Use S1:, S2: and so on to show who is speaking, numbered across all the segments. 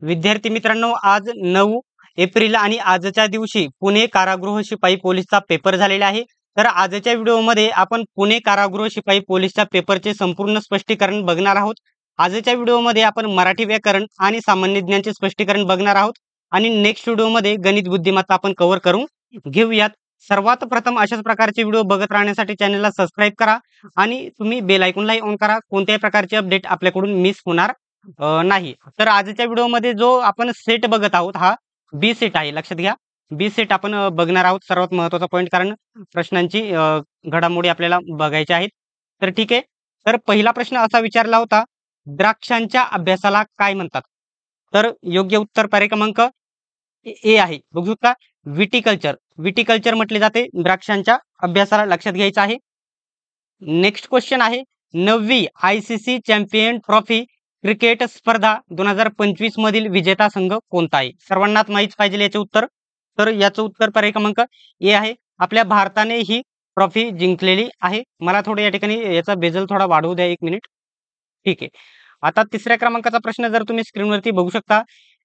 S1: विद्यार्थी मित्रांनो, आज 9 एप्रिल आणि आजच्या दिवशी पुणे कारागृह शिपाई पोलीसचा पेपर झालेला आहे. तर आजच्या व्हिडिओमध्ये आपण पुणे कारागृह शिपाई पोलीसच्या पेपरचे संपूर्ण स्पष्टीकरण बघणार आहोत. आजच्या व्हिडिओमध्ये आपण मराठी व्याकरण आणि सामान्य ज्ञानचे स्पष्टीकरण बघणार आहोत आणि नेक्स्ट व्हिडिओमध्ये गणित बुद्धिमत्ता आपण कव्हर करून घेऊयात. सर्वात प्रथम अशाच प्रकारचे व्हिडिओ बघत राहण्यासाठी चॅनलला सबस्क्राईब करा आणि तुम्ही बेल आयकॉनलाही ऑन करा. कोणत्याही प्रकारचे अपडेट आपल्याकडून मिस होणार नाही. तर आजच्या व्हिडिओमध्ये जो आपण सेट बघत आहोत हा बी सेट आहे. लक्षात घ्या, बी सेट आपण बघणार आहोत. सर्वात महत्त्वाचा पॉईंट, कारण प्रश्नांची घडामोडी आपल्याला बघायच्या आहेत. तर ठीक आहे. तर पहिला प्रश्न असा विचारला होता, द्राक्षांच्या अभ्यासाला काय म्हणतात? तर योग्य उत्तर पर्याय क्रमांक ए आहे. बघू शकता, विटिकल्चर. विटिकल्चर म्हटले जाते द्राक्षांच्या अभ्यासाला. लक्षात घ्यायचं आहे. नेक्स्ट क्वेश्चन आहे, 9वी ICC चॅम्पियन ट्रॉफी क्रिकेट स्पर्धा 2025 मधील विजेता संघ कोणता आहे? सर्वांनाच माहित पाहिजे याचे उत्तर. तर याचं उत्तर पर्याय क्रमांक ए आहे. आपल्या भारताने ही ट्रॉफी जिंकलेली आहे. मला थोडं या ठिकाणी याचा बेजल थोडा वाढवू द्या, 1 मिनिट. ठीक आहे. आता तिसऱ्या क्रमांकाचा प्रश्न जर तुम्ही स्क्रीनवरती बघू शकता,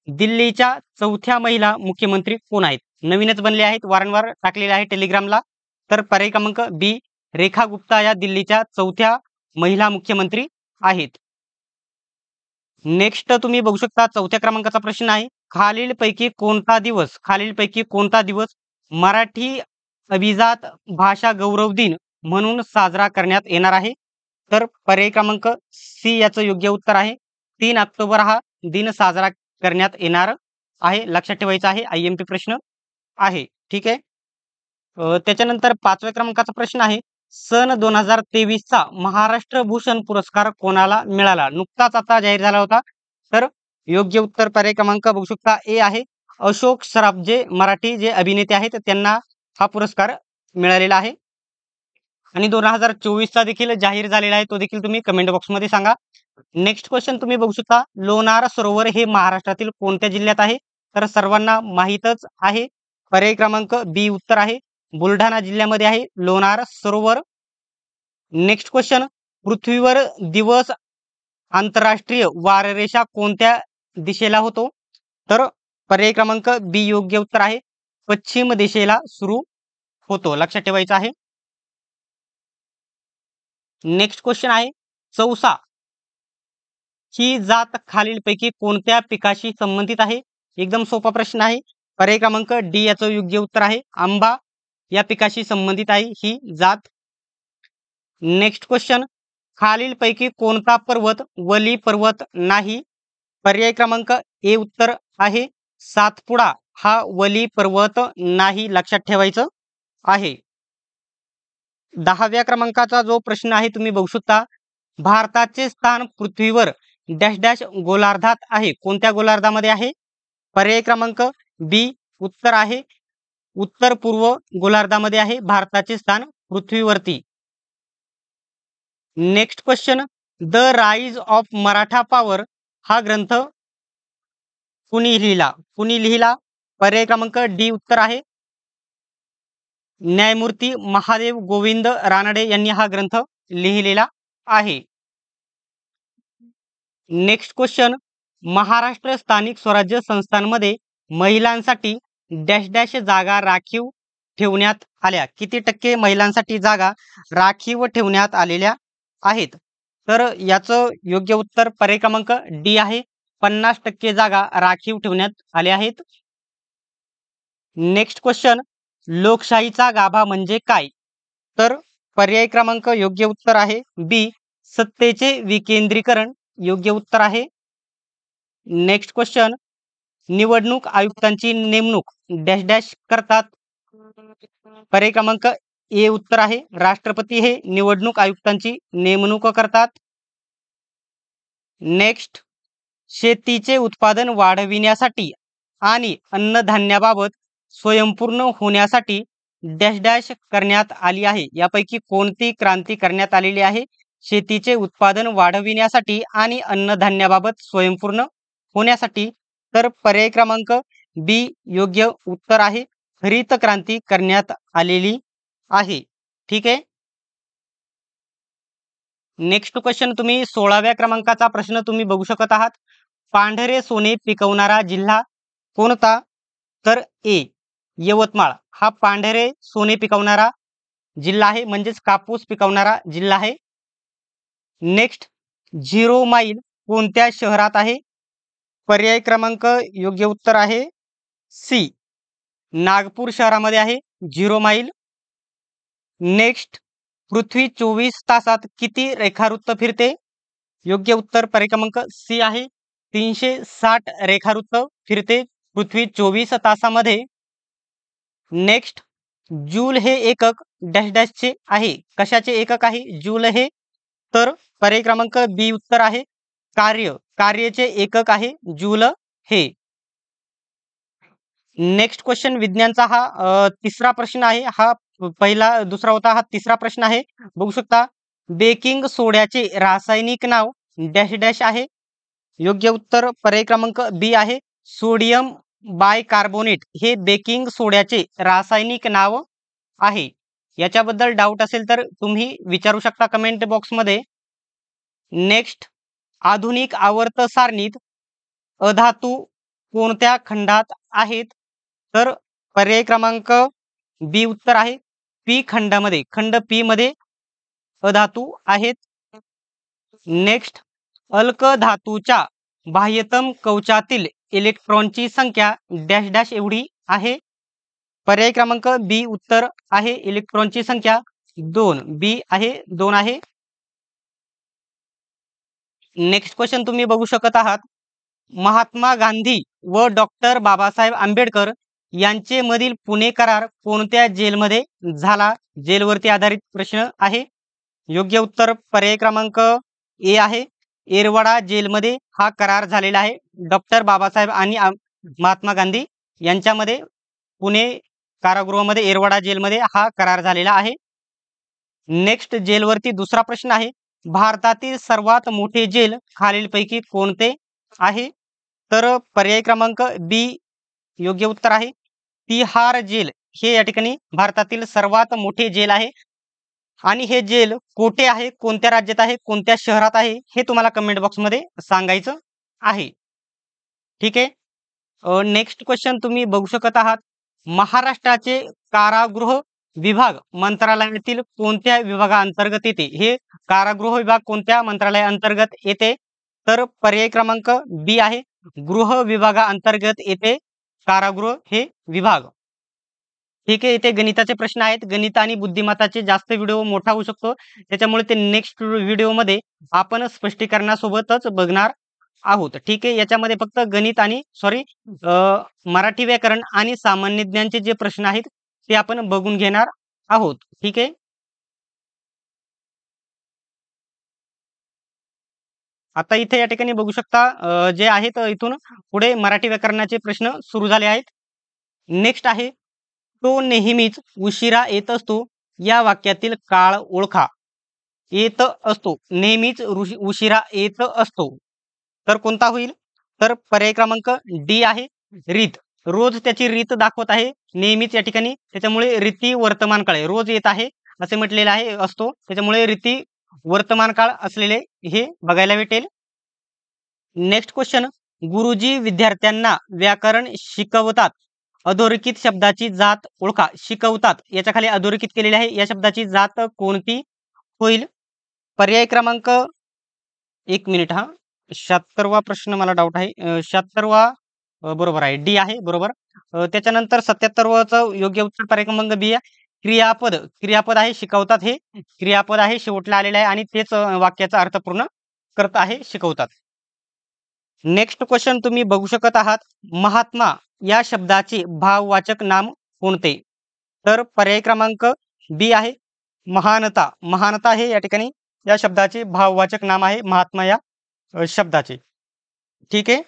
S1: दिल्लीच्या चौथ्या महिला मुख्यमंत्री कोण आहेत? नवीनच बनले आहेत, वारंवार टाकलेले आहे टेलिग्रामला. तर पर्याय क्रमांक बी, रेखा गुप्ता या दिल्लीच्या चौथ्या महिला मुख्यमंत्री आहेत. नेक्स्ट तुम्ही बघू शकता, चौथ्या क्रमांकाचा प्रश्न आहे, खालीलपैकी कोणता दिवस मराठी अभिजात भाषा गौरव दिन म्हणून साजरा करण्यात येणार आहे? तर पर्याय क्रमांक सी याचं योग्य उत्तर आहे. 3 ऑक्टोबर हा दिन साजरा करण्यात येणार आहे. लक्षात ठेवायचं आहे. IMP प्रश्न आहे. ठीक आहे. त्याच्यानंतर 5व्या क्रमांकाचा प्रश्न आहे, सन 2023चा महाराष्ट्र भूषण पुरस्कार कोणाला मिळाला? नुकताच आता जाहीर झाला होता. तर योग्य उत्तर पर्याय क्रमांक बघू शकता ए आहे. अशोक सराफ, जे मराठी जे अभिनेते आहेत, त्यांना हा पुरस्कार मिळालेला आहे. आणि 2024चा देखील जाहीर झालेला आहे, तो देखील तुम्ही कमेंट बॉक्समध्ये सांगा. नेक्स्ट क्वेश्चन तुम्ही बघू शकता, लोणार सरोवर हे महाराष्ट्रातील कोणत्या जिल्ह्यात आहे? तर सर्वांना माहीतच आहे. पर्याय क्रमांक बी उत्तर आहे. बुलढाणा जिल्ह्यामध्ये आहे लोणार सरोवर. नेक्स्ट क्वेश्चन, पृथ्वीवर दिवस आंतरराष्ट्रीय वाररेषा कोणत्या दिशेला होतो? तर पर्याय क्रमांक बी योग्य उत्तर आहे. पश्चिम दिशेला सुरू होतो. लक्षात ठेवायचं आहे. नेक्स्ट क्वेश्चन आहे, चौसा ही जात खालीलपैकी कोणत्या पिकाशी संबंधित आहे? एकदम सोपा प्रश्न आहे. पर्याय क्रमांक डी याचं योग्य उत्तर आहे. आंबा या पिकाशी संबंधित आहे ही जात. नेक्स्ट क्वेश्चन, खालीलपैकी कोणता पर्वत वली पर्वत नाही? पर्याय क्रमांक ए उत्तर आहे. सातपुडा हा वली पर्वत नाही. लक्षात ठेवायचं आहे. 10व्या क्रमांकाचा जो प्रश्न आहे तुम्ही बघू शकता, भारताचे स्थान पृथ्वीवर डॅश डॅश गोलार्धात आहे. कोणत्या गोलार्धामध्ये आहे? पर्याय क्रमांक बी उत्तर आहे. उत्तर पूर्व गोलार्धामध्ये आहे भारताचे स्थान पृथ्वीवरती. Next question, the rise of Maratha power हा ग्रंथ कुणी लिहिला? पर्याय क्रमांक डी उत्तर आहे. न्यायमूर्ती महादेव गोविंद रानडे यांनी हा ग्रंथ लिहिलेला आहे. नेक्स्ट क्वेश्चन, महाराष्ट्र स्थानिक स्वराज्य संस्थांमध्ये महिलांसाठी डॅश डॅश जागा राखीव ठेवण्यात आल्या. किती टक्के महिलांसाठी जागा राखीव ठेवण्यात आलेल्या आहेत? तर याचं योग्य उत्तर पर्याय क्रमांक डी आहे. 50% जागा राखीव ठेवण्यात आल्या आहेत. नेक्स्ट क्वेश्चन, लोकशाहीचा गाभा म्हणजे काय? तर पर्याय क्रमांक योग्य उत्तर आहे बी, सत्तेचे विकेंद्रीकरण योग्य उत्तर आहे. नेक्स्ट क्वेश्चन, निवडणूक आयुक्तांची नेमणूक डॅश डॅश करतात. पर्याय क्रमांक ए उत्तर आहे. राष्ट्रपती हे निवडणूक आयुक्तांची नेमणूक करतात. नेक्स्ट, शेतीचे उत्पादन वाढविण्यासाठी आणि अन्नधान्याबाबत स्वयंपूर्ण होण्यासाठी डॅश डॅश करण्यात आली आहे. यापैकी कोणती क्रांती करण्यात आलेली आहे शेतीचे उत्पादन वाढविण्यासाठी आणि अन्नधान्याबाबत स्वयंपूर्ण होण्यासाठी? तर पर्याय क्रमांक बी योग्य उत्तर आहे. हरित क्रांती करण्यात आलेली आहे. ठीक आहे. नेक्स्ट क्वेश्चन तुम्ही 16व्या क्रमांकाचा प्रश्न तुम्ही बघू शकत आहात. पांढरे सोने पिकवणारा जिल्हा कोणता? तर ए यवतमाळ हा पांढरे सोने पिकवणारा जिल्हा आहे, म्हणजेच कापूस पिकवणारा जिल्हा आहे. नेक्स्ट, 0 माईल कोणत्या शहरात आहे? पर्याय क्रमांक योग्य उत्तर आहे सी नागपूर शहरामध्ये आहे 0 माईल. नेक्स्ट, पृथ्वी 24 तासात किती रेखावृत्त फिरते? योग्य उत्तर पर्याय क्रमांक सी आहे 360 रेखावृत्त फिरते पृथ्वी 24 तासामध्ये. नेक्स्ट, जूल हे एकक डॅश डॅशचे आहे, कशाचे एकक आहे जूल हे? तर पर्याय क्रमांक बी उत्तर आहे कार्यचे एकक आहे जूल हे. नेक्स्ट क्वेश्चन विज्ञानचा हा तिसरा प्रश्न आहे. हा पहिला दुसरा होता, हा तिसरा प्रश्न आहे. बघू शकता, बेकिंग सोड्याचे रासायनिक नाव डॅश डॅश आहे. योग्य उत्तर पर्याय क्रमांक बी आहे सोडियम बायकार्बोनेट हे बेकिंग सोड्याचे रासायनिक नाव आहे. याच्याबद्दल डाऊट असेल तर तुम्ही विचारू शकता कमेंट बॉक्समध्ये. नेक्स्ट, आधुनिक आवर्त सारणीत अधातू कोणत्या खंडात आहेत? तर पर्याय क्रमांक बी उत्तर आहे पी खंडामध्ये, खंड पी मध्ये अधातू आहेत. नेक्स्ट, अल्क धातूच्या बाह्यतम कवचातील इलेक्ट्रॉनची संख्या डॅश डॅश एवढी आहे. पर्याय क्रमांक बी उत्तर आहे इलेक्ट्रॉनची संख्या 2 बी आहे 2 आहे. नेक्स्ट क्वेश्चन तुम्ही बघू शकत आहात, महात्मा गांधी व डॉक्टर बाबासाहेब आंबेडकर यांचे मधील पुणे करार कोणत्या जेलमध्ये झाला? जेलवरती आधारित प्रश्न आहे. योग्य उत्तर पर्याय क्रमांक ए आहे एरवाडा जेलमध्ये हा करार झालेला आहे. डॉक्टर बाबासाहेब आणि महात्मा गांधी यांच्यामध्ये पुणे कारागृहामध्ये एरवाडा जेलमध्ये हा करार झालेला आहे. नेक्स्ट, जेलवरती दुसरा प्रश्न आहे, भारतातील सर्वात मोठे जेल खालीलपैकी कोणते आहे? तर पर्याय क्रमांक बी योग्य उत्तर आहे तिहार जेल हे या ठिकाणी भारतातील सर्वात मोठे जेल आहे. आणि हे जेल कोठे आहे, कोणत्या राज्यात आहे, कोणत्या शहरात आहे हे तुम्हाला कमेंट बॉक्समध्ये सांगायचं आहे. ठीक आहे. नेक्स्ट क्वेश्चन तुम्ही बघू शकत आहात, महाराष्ट्राचे कारागृह विभाग मंत्रालयातील कोणत्या विभागाअंतर्गत येते? हे कारागृह विभाग कोणत्या मंत्रालयाअंतर्गत येते? तर पर्याय क्रमांक बी आहे गृह विभागाअंतर्गत येते कारागृह हे विभाग. ठीक आहे. इथे गणिताचे प्रश्न आहेत. गणित आणि बुद्धिमत्ताचे जास्त व्हिडिओ मोठा होऊ शकतो, त्याच्यामुळे ते नेक्स्ट व्हिडिओमध्ये आपण स्पष्टीकरणासोबतच बघणार आहोत. ठीक आहे. याच्यामध्ये फक्त गणित आणि मराठी व्याकरण आणि सामान्य ज्ञानचे जे प्रश्न आहेत ते आपण बघून घेणार आहोत. ठीक आहे. आता इथे या ठिकाणी बघू शकता जे आहेत इथून पुढे मराठी व्याकरणाचे प्रश्न सुरू झाले आहेत. नेक्स्ट आहे, तो नेहमीच उशिरा येत असतो या वाक्यातील काळ ओळखा. येत असतो, नेहमीच उशिरा येत असतो, तर कोणता होईल? तर पर्याय क्रमांक डी आहे रीत. रोज त्याची रीत दाखवत आहे नेहमीच या ठिकाणी, त्याच्यामुळे रीती वर्तमान काळ रोज येत आहे असे म्हटलेले आहे असतो, त्याच्यामुळे रीती वर्तमान काळ असलेले हे बघायला भेटेल. नेक्स्ट क्वेश्चन, गुरुजी विद्यार्थ्यांना व्याकरण शिकवतात, अधोरेखित शब्दाची जात ओळखा. शिकवतात याच्या खाली अधोरेखित केलेली आहे, या शब्दाची जात कोणती होईल? पर्याय क्रमांक 1 मिनिट, हा 76वा प्रश्न मला डाऊट आहे. 76वा बरोबर आहे, डी आहे बरोबर. त्याच्यानंतर 77चं योग्य उत्तर पर्याय क्रमांक बी आहे क्रियापद. क्रियापद आहे शिकवतात, हे क्रियापद आहे शेवटला आलेलं आहे आणि तेच वाक्याचा अर्थ पूर्ण करत आहे शिकवतात. नेक्स्ट क्वेश्चन तुम्ही बघू शकत आहात, महात्मा या शब्दाचे भाववाचक नाम कोणते? तर पर्याय क्रमांक बी आहे महानता. महानता हे या ठिकाणी या शब्दाचे भाववाचक नाम आहे महात्मा या शब्दाचे. ठीक आहे.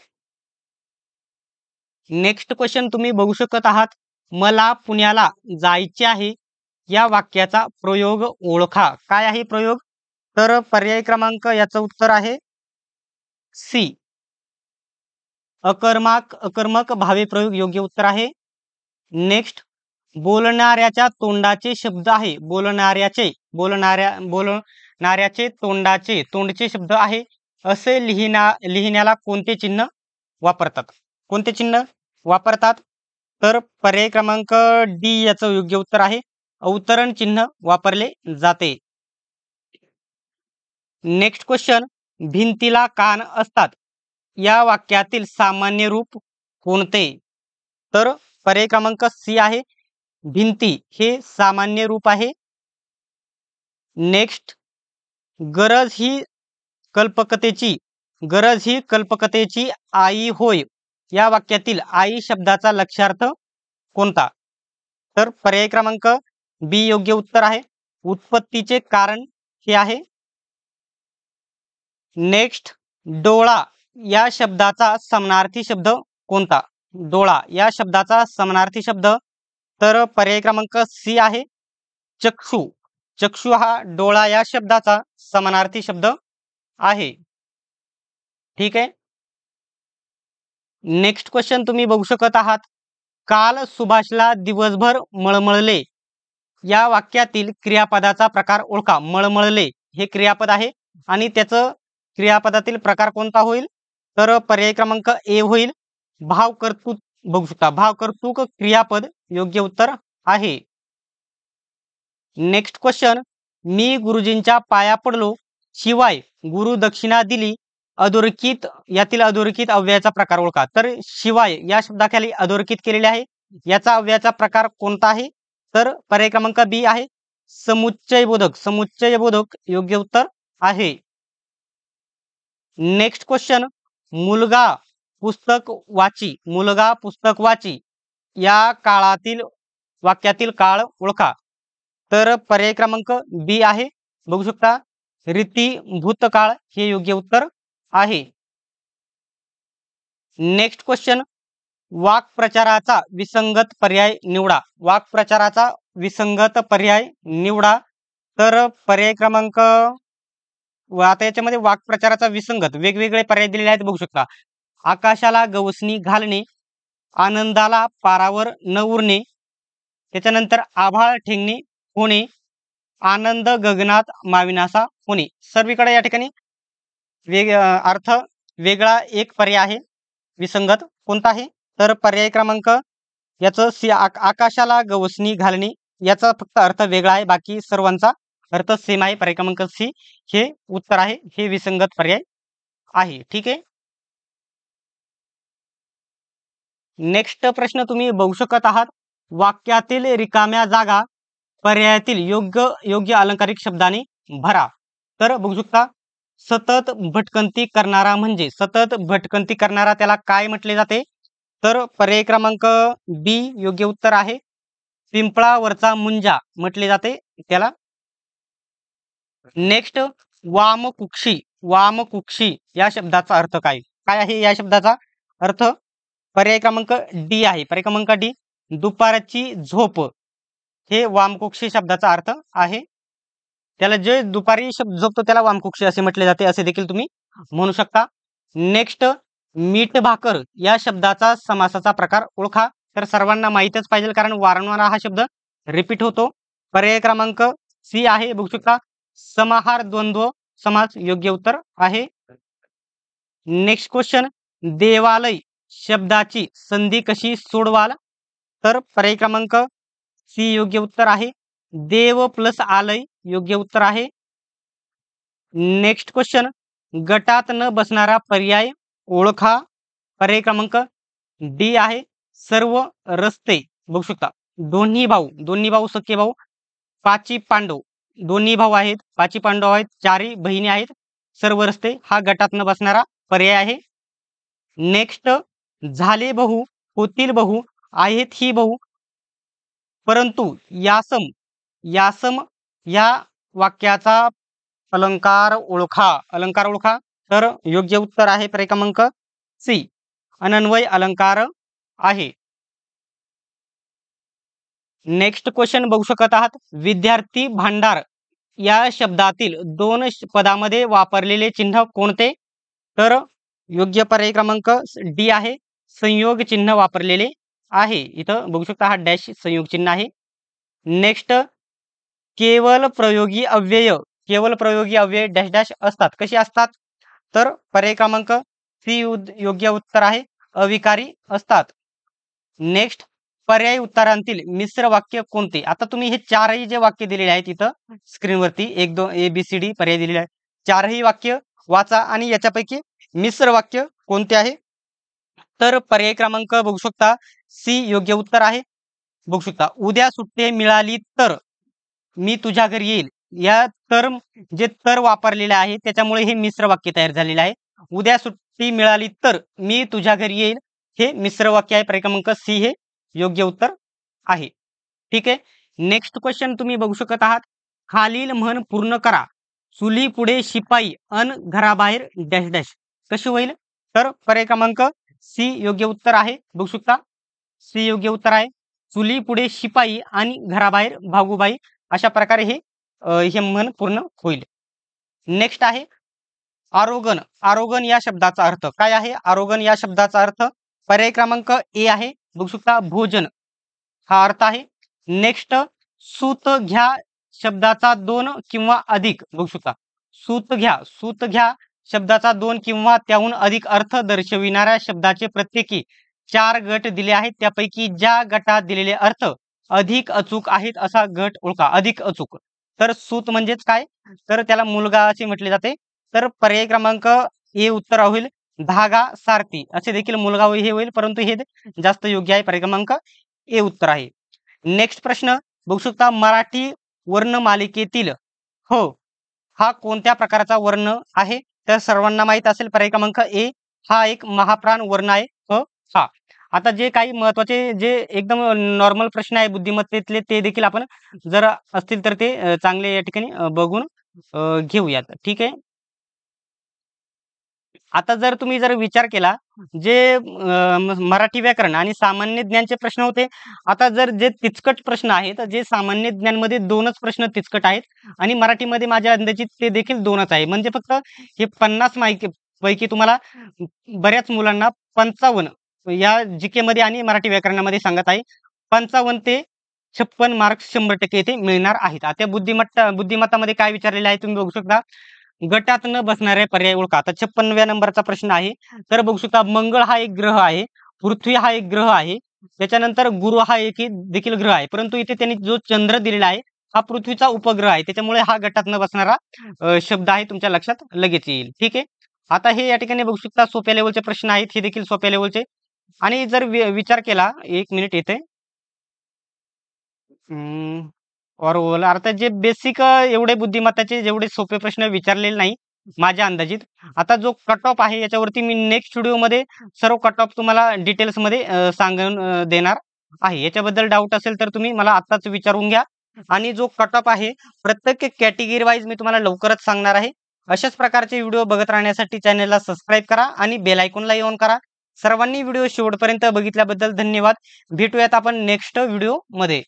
S1: नेक्स्ट क्वेश्चन तुम्ही बघू शकत आहात, मला पुण्याला जायचे आहे या वाक्याचा प्रयोग ओळखा. काय आहे प्रयोग? तर पर्याय क्रमांक याचं उत्तर आहे सी अकर्मक भावे प्रयोग योग्य उत्तर आहे. नेक्स्ट, बोलणाऱ्याच्या तोंडाचे शब्द आहे, बोलणाऱ्याचे तोंडचे शब्द आहे असे लिहिण्याला कोणते चिन्ह वापरतात? कोणते चिन्ह वापरतात? तर पर्याय क्रमांक डी याचं योग्य उत्तर आहे. अवतरण चिन्ह वापरले जाते. नेक्स्ट क्वेश्चन, भिंतीला कान असतात या वाक्यातील सामान्य रूप कोणते? तर पर्याय क्रमांक सी आहे. भिंती हे सामान्य रूप आहे. नेक्स्ट, गरज ही कल्पकतेची आई होय या वाक्यातील आई शब्दाचा लक्षार्थ कोणता? तर पर्याय क्रमांक बी योग्य उत्तर आहे. उत्पत्तीचे कारण हे आहे. नेक्स्ट, डोळा या शब्दाचा समानार्थी शब्द कोणता? डोळा या शब्दाचा समानार्थी शब्द तर पर्याय क्रमांक सी आहे. चक्षु. चक्षु हा डोळा या शब्दाचा समानार्थी शब्द आहे. ठीक आहे. नेक्स्ट क्वेश्चन तुम्ही बघू शकत आहात. काल सुभाषला दिवसभर मळमळले या वाक्यातील क्रियापदाचा प्रकार ओळखा. मळमळले हे क्रियापद आहे आणि त्याचं क्रियापदातील प्रकार कोणता होईल? तर पर्याय क्रमांक ए होईल. भावकर्तृक बघू शकता. भावकर्तृक क्रियापद योग्य उत्तर आहे. नेक्स्ट क्वेश्चन, मी गुरुजींच्या पाया पडलो शिवाय गुरु दक्षिणा दिली अधोरेखित यातील अधोरेखित अव्ययाचा प्रकार ओळखा. तर शिवाय या शब्दाखाली अधोरेखित केलेले आहे. याचा अव्ययाचा प्रकार कोणता आहे? तर पर्याय क्रमांक बी आहे. समुच्चयबोधक. समुच्चयबोधक योग्य उत्तर आहे. नेक्स्ट क्वेश्चन, मुलगा पुस्तक वाची या काळातील वाक्यातील काळ ओळखा. तर पर्याय क्रमांक बी आहे. बघू शकता. रीती भूतकाळ हे योग्य उत्तर आहे. नेक्स्ट क्वेश्चन, वाक्प्रचाराचा विसंगत पर्याय निवडा. वाक्प्रचाराचा विसंगत पर्याय निवडा. तर पर्याय क्रमांक आता याच्यामध्ये वाक्प्रचाराचा विसंगत वेगवेगळे पर्याय दिलेले आहेत. बघू शकता. आकाशाला गवसणी घालणे, आनंदाला पारावर न उरणे, त्याच्यानंतर आभाळ ठेंगणे होणे, आनंद गगनात माविनासा होणे. सर्वीकडे या ठिकाणी अर्थ वेगळा एक पर्याय आहे विसंगत. कोणता आहे? तर पर्याय क्रमांक याचं सी आकाशाला गवसणी घालणे याचा फक्त अर्थ वेगळा आहे. बाकी सर्वांचा अर्थ सेम आहे. पर्याय क्रमांक सी हे उत्तर आहे. हे विसंगत पर्याय आहे. ठीक आहे. नेक्स्ट प्रश्न तुम्ही बघू शकत आहात. वाक्यातील रिकाम्या जागा पर्यायातील योग्य अलंकारिक शब्दाने भरा. तर बघू शकता. सतत भटकंती करणारा म्हणजे सतत भटकंती करणारा त्याला काय म्हटले जाते? तर पर्याय क्रमांक बी योग्य उत्तर आहे. पिंपळावरचा मुंजा म्हटले जाते त्याला. नेक्स्ट, वामकुक्षी या शब्दाचा अर्थ काय आहे? या शब्दाचा अर्थ पर्याय क्रमांक डी आहे. पर्याय क्रमांक डी, दुपारची झोप हे वामकुक्षी शब्दाचा अर्थ आहे. त्याला जे दुपारी झोपतो त्याला वामकुक्षी असे म्हटले जाते, असे देखील तुम्ही म्हणू शकता. नेक्स्ट, मीठ भाकर या शब्दाचा समासाचा प्रकार ओळखा. तर सर्वांना माहीतच पाहिजे कारण वारंवार हा शब्द रिपीट होतो. पर्याय क्रमांक सी आहे. बघू शकता. समाहार द्वंद्व समास योग्य उत्तर आहे. नेक्स्ट क्वेश्चन, देवालय शब्दाची संधी कशी सोडवाल? तर पर्याय क्रमांक सी योग्य उत्तर आहे. देव प्लस आलय योग्य उत्तर आहे. नेक्स्ट क्वेश्चन, गटात न बसणारा पर्याय ओळखा. पर्याय क्रमांक डी आहे. सर्व रस्ते. बघू शकता. दोन्ही भाऊ सख्खे भाऊ, पाची पांडव दोन्ही भाऊ आहेत, पाची पांडव आहेत, चारी बहिणी आहेत. सर्व रस्ते हा गटात न बसणारा पर्याय आहे. नेक्स्ट, झाले बहु, होतील बहु, आहेत ही बहु, परंतु यासम या वाक्याचा अलंकार ओळखा. तर योग्य उत्तर आहे पर्याय क्रमांक सी, अनन्वय अलंकार आहे. नेक्स्ट क्वेश्चन बघू शकत आहात. विद्यार्थी भांडार या शब्दातील दोन पदामध्ये वापरलेले चिन्ह कोणते? तर योग्य पर्याय क्रमांक डी आहे. संयोग चिन्ह वापरलेले आहे. इथं बघू शकता हा डॅश संयोग चिन्ह आहे. नेक्स्ट, केवल प्रयोगी अव्यय डॅश डॅश असतात. कशी असतात? तर पर्याय क्रमांक सी योग्य उत्तर आहे, अविकारी असतात. नेक्स्ट, पर्याय उत्तरांतील मिश्र वाक्य कोणते? आता तुम्ही हे चारही जे वाक्य दिलेले आहेत इथं स्क्रीनवरती 1 2 ABCD पर्याय दिलेले आहेत. चारही वाक्य वाचा आणि याच्यापैकी मिश्र वाक्य कोणते आहे? तर पर्याय क्रमांक बघू शकता, सी योग्य उत्तर आहे. बघू शकता, उद्या सुट्टी मिळाली तर मी तुझ्या घरी येईल. या तर जे तर वापरलेले आहे त्याच्यामुळे हे मिश्र वाक्य तयार झालेले आहे. उद्या सुट्टी मिळाली तर मी तुझ्या घरी येईल हे मिश्र वाक्य आहे. पर्याय क्रमांक सी हे योग्य उत्तर आहे. ठीक आहे. नेक्स्ट क्वेश्चन तुम्ही बघू शकत आहात. खालील म्हण पूर्ण करा. चुली पुढे शिपाई अन घराबाहेर डॅश डॅश कशी होईल? तर पर्याय क्रमांक सी योग्य उत्तर आहे. बघू शकता, सी योग्य उत्तर आहे. चुली पुढे शिपाई आणि घराबाहेर भागूबाई अशा प्रकारे हे म्हण पूर्ण होईल. नेक्स्ट आहे आरोगण. आरोगण या शब्दाचा अर्थ काय आहे? आरोगण या शब्दाचा अर्थ पर्याय क्रमांक ए आहे. बघू शकता, भोजन हा अर्थ आहे. नेक्स्ट, सूत घ्या शब्दाचा 2 किंवा अधिक. बघू शकता, सूत घ्या शब्दाचा 2 किंवा त्याहून अधिक अर्थ दर्शविणाऱ्या शब्दाचे प्रत्येकी 4 गट दिले आहेत. त्यापैकी ज्या गटात दिलेले अर्थ अधिक अचूक आहेत असा गट ओळखा. अधिक अचूक, तर सूत म्हणजेच काय? तर त्याला मुलगा असे म्हटले जाते. तर पर्याय क्रमांक ए उत्तर होईल. धागा सारथी असे देखील मुलगा हे होईल, परंतु हे जास्त योग्य आहे. पर्याय क्रमांक ए उत्तर आहे. नेक्स्ट प्रश्न बघू शकता, मराठी वर्णमालिकेतील हो हा कोणत्या प्रकारचा वर्ण आहे? तर सर्वांना माहित असेल, पर्याय क्रमांक ए हा एक महाप्राण वर्ण आहे. हा. आता जे काही महत्वाचे जे एकदम नॉर्मल प्रश्न आहे बुद्धिमत्तेतले ते देखील आपण जर असतील तर ते चांगले या ठिकाणी बघून घेऊयात. ठीक आहे. आता जर तुम्ही जर विचार केला, जे मराठी व्याकरण आणि सामान्य ज्ञानचे प्रश्न होते. आता जर जे तिचकट प्रश्न आहेत, जे सामान्य ज्ञानमध्ये 2च प्रश्न तिचकट आहेत आणि मराठीमध्ये माझ्या अंदाजित ते देखील 2च आहे. म्हणजे फक्त हे 50 माहिती पैकी तुम्हाला बऱ्याच मुलांना 55 या जीके मध्ये आणि मराठी व्याकरणामध्ये सांगत आहे. 55 ते 56 मार्क्स 100% येथे मिळणार आहेत. आता बुद्धिमत्तामध्ये काय विचारलेले आहे तुम्ही बघू शकता. गटात न बसणारे पर्याय ओळखा. आता 56व्या नंबरचा प्रश्न आहे. तर बघू शकता, मंगळ हा एक ग्रह आहे, पृथ्वी हा एक ग्रह आहे, त्याच्यानंतर गुरु हा एक देखील ग्रह आहे. परंतु इथे त्यांनी जो चंद्र दिलेला आहे हा पृथ्वीचा उपग्रह आहे. त्याच्यामुळे हा गटात न बसणारा शब्द आहे, तुमच्या लक्षात लगेच येईल. ठीक आहे. आता हे या ठिकाणी बघू शकता सोप्या लेवलचे प्रश्न आहेत, हे देखील सोप्या लेवलचे. आणि जर विचार केला, 1 मिनिट येते. और ओव्हल अर्थात जे बेसिक एवढे बुद्धिमत्ताचे जेवढे सोपे प्रश्न विचारलेले नाही माझ्या अंदाजित. आता जो कट ऑफ आहे याच्यावरती मी नेक्स्ट व्हिडिओमध्ये सर्व कट ऑफ तुम्हाला डिटेल्समध्ये सांगून देणार आहे. याच्याबद्दल डाऊट असेल तर तुम्ही मला आत्ताच विचारून घ्या. आणि जो कट ऑफ आहे प्रत्येक कॅटेगरी वाईज मी तुम्हाला लवकरच सांगणार आहे. अशाच प्रकारचे व्हिडिओ बघत राहण्यासाठी चॅनलला सबस्क्राईब करा आणि बेल आयकॉनलाही ऑन करा. सर्वांनी व्हिडिओ शेवटपर्यंत बघितल्याबद्दल धन्यवाद. भेटूयात आपण नेक्स्ट व्हिडिओमध्ये.